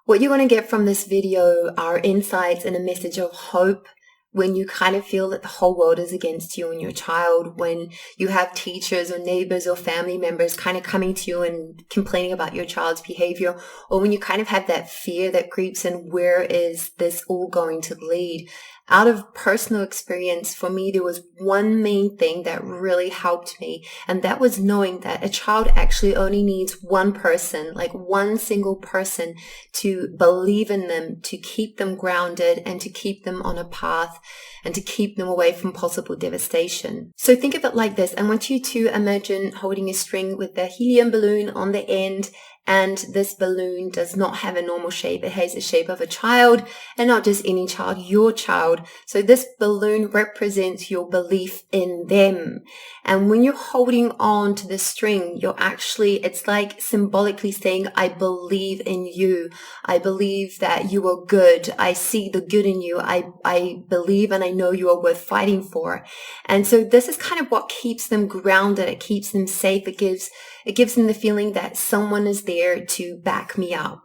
What you're going to get from this video are insights and a message of hope when you kind of feel that the whole world is against you and your child, when you have teachers or neighbors or family members kind of coming to you and complaining about your child's behavior, or when you kind of have that fear that creeps in, where is this all going to lead? Out of personal experience, for me, there was one main thing that really helped me, and that was knowing that a child actually only needs one person, like one single person, to believe in them, to keep them grounded, and to keep them on a path, and to keep them away from possible devastation. So think of it like this. I want you to imagine holding a string with a helium balloon on the end, and this balloon does not have a normal shape. It has the shape of a child, and not just any child, your child. So this balloon represents your belief in them. And when you're holding on to the string, it's like symbolically saying, I believe in you. I believe that you are good. I see the good in you. I believe and I know you are worth fighting for. And so this is kind of what keeps them grounded. It keeps them safe. It gives them the feeling that someone is there to back me up.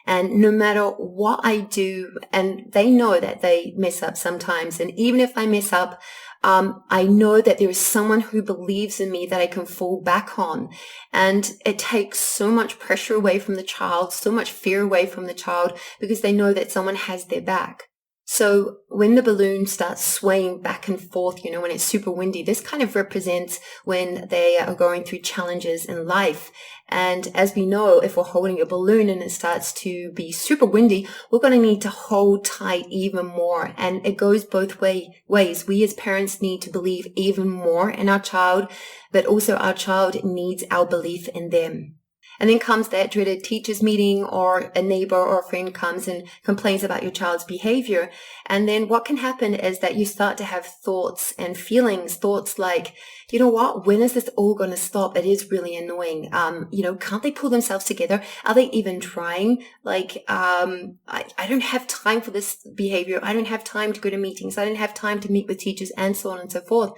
And no matter what I do, and they know that they mess up sometimes, and even if I mess up, I know that there is someone who believes in me that I can fall back on. And it takes so much pressure away from the child, so much fear away from the child, because they know that someone has their back. So when the balloon starts swaying back and forth, when it's super windy, this kind of represents when they are going through challenges in life. And as we know, if we're holding a balloon and it starts to be super windy, we're going to need to hold tight even more. And it goes both ways. We as parents need to believe even more in our child, but also our child needs our belief in them. And then comes that dreaded teachers meeting, or a neighbor or a friend comes and complains about your child's behavior. And then what can happen is that you start to have thoughts and feelings, thoughts like, you know what, when is this all going to stop? It is really annoying. Can't they pull themselves together? Are they even trying? I don't have time for this behavior. I don't have time to go to meetings. I don't have time to meet with teachers, and so on and so forth.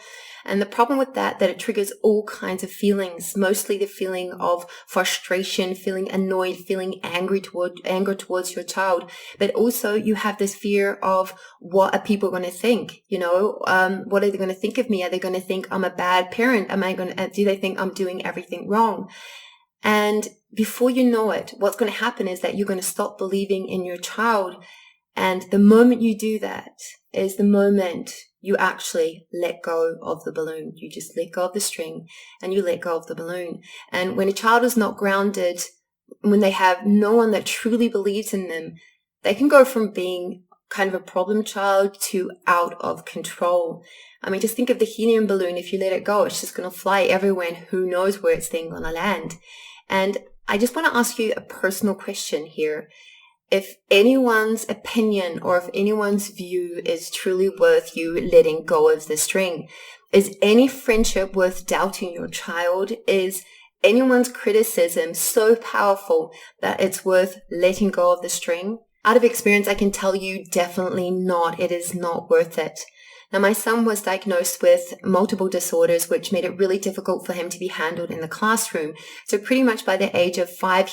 And the problem with that it triggers all kinds of feelings, mostly the feeling of frustration, feeling annoyed, feeling anger towards your child. But also you have this fear of, what are people going to think? What are they going to think of me? Are they going to think I'm a bad parent? Do they think I'm doing everything wrong? And before you know it, what's going to happen is that you're going to stop believing in your child. And the moment you do that is the moment you actually let go of the balloon. You just let go of the string and you let go of the balloon. And when a child is not grounded, when they have no one that truly believes in them, they can go from being kind of a problem child to out of control. I mean, just think of the helium balloon. If you let it go, it's just going to fly everywhere, and who knows where it's then going to land. And I just want to ask you a personal question here. If anyone's opinion or if anyone's view is truly worth you letting go of the string, is any friendship worth doubting your child? Is anyone's criticism so powerful that it's worth letting go of the string? Out of experience, I can tell you definitely not. It is not worth it. Now, my son was diagnosed with multiple disorders, which made it really difficult for him to be handled in the classroom. So pretty much by the age of 5,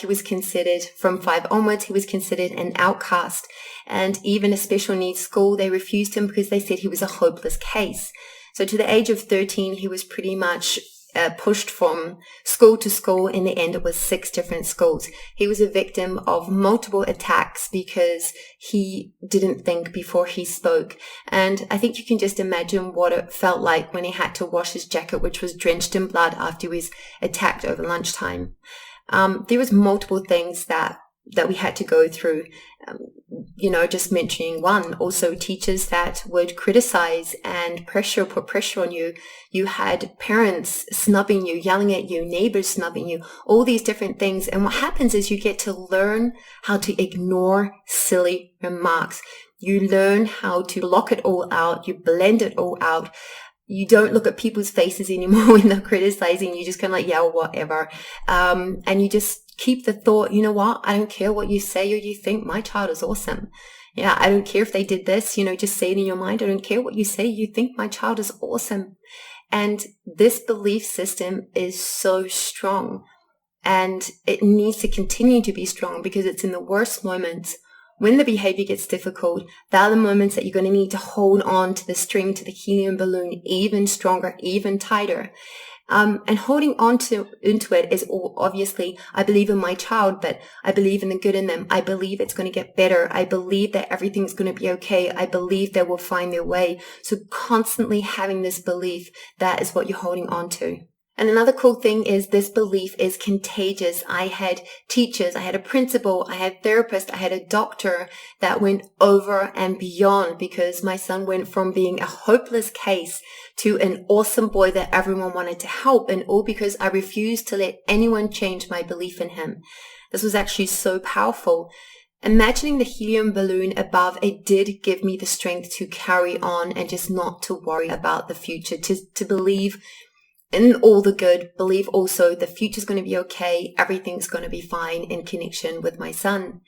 from 5 onwards, he was considered an outcast. And even a special needs school, they refused him because they said he was a hopeless case. So to the age of 13, he was pretty much pushed from school to school. In the end, it was 6 different schools. He was a victim of multiple attacks because he didn't think before he spoke. And I think you can just imagine what it felt like when he had to wash his jacket, which was drenched in blood after he was attacked over lunchtime. There was multiple things that we had to go through, just mentioning one. Also, teachers that would criticize and put pressure on you. You had parents snubbing you, yelling at you, neighbors snubbing you, all these different things. And what happens is you get to learn how to ignore silly remarks. You learn how to block it all out. You blend it all out. You don't look at people's faces anymore when they're criticizing. You just kind of like, yeah, whatever. And you just keep the thought, you know what? I don't care what you say or you think. My child is awesome. Yeah, I don't care if they did this, just say it in your mind. I don't care what you say. You think my child is awesome. And this belief system is so strong. And it needs to continue to be strong, because it's in the worst moments when the behavior gets difficult, that are the moments that you're going to need to hold on to the string, to the helium balloon, even stronger, even tighter. And holding on into it is obviously, I believe in my child, but I believe in the good in them. I believe it's going to get better. I believe that everything's going to be okay. I believe they will find their way. So constantly having this belief, that is what you're holding on to. And another cool thing is this belief is contagious. I had teachers, I had a principal, I had therapists, I had a doctor that went over and beyond, because my son went from being a hopeless case to an awesome boy that everyone wanted to help, and all because I refused to let anyone change my belief in him. This was actually so powerful. Imagining the helium balloon above, it did give me the strength to carry on and just not to worry about the future, to believe in all the good, believe also the future's going to be okay, everything's going to be fine, in connection with my son.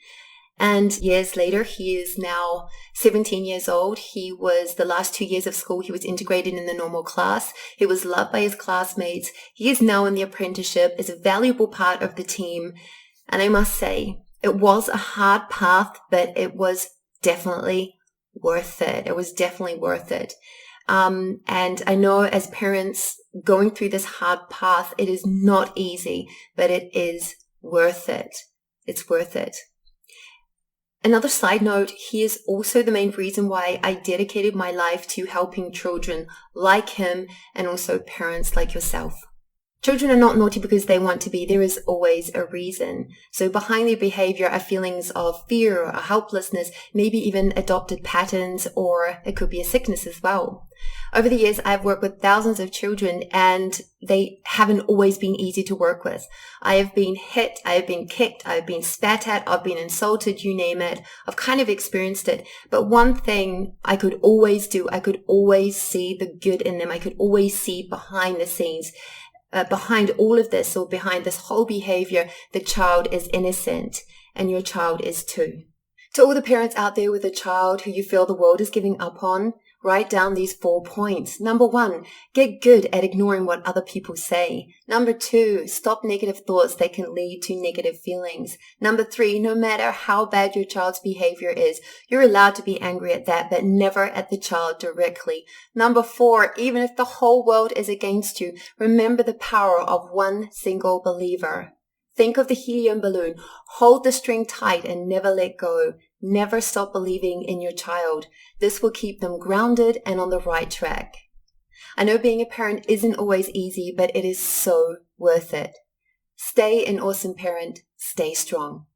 And years later, he is now 17 years old. He was, the last 2 years of school, he was integrated in the normal class. He was loved by his classmates. He is now in the apprenticeship, is a valuable part of the team. And I must say, it was a hard path, but it was definitely worth it. It was definitely worth it. And I know as parents going through this hard path, it is not easy, but it is worth it. It's worth it. Another side note, he is also the main reason why I dedicated my life to helping children like him, and also parents like yourself. Children are not naughty because they want to be. There is always a reason. So behind their behavior are feelings of fear or helplessness, maybe even adopted patterns, or it could be a sickness as well. Over the years, I've worked with thousands of children, and they haven't always been easy to work with. I have been hit, I have been kicked, I've been spat at, I've been insulted, you name it. I've kind of experienced it. But one thing I could always do, I could always see the good in them. I could always see behind the scenes. Behind all of this, or behind this whole behavior, the child is innocent, and your child is too. To all the parents out there with a child who you feel the world is giving up on, write down these 4 points. Number 1, get good at ignoring what other people say. Number 2, stop negative thoughts that can lead to negative feelings. Number 3, no matter how bad your child's behavior is, you're allowed to be angry at that, but never at the child directly. Number 4, even if the whole world is against you, remember the power of one single believer. Think of the helium balloon. Hold the string tight and never let go. Never stop believing in your child. This will keep them grounded and on the right track. I know being a parent isn't always easy, but it is so worth it. Stay an awesome parent. Stay strong.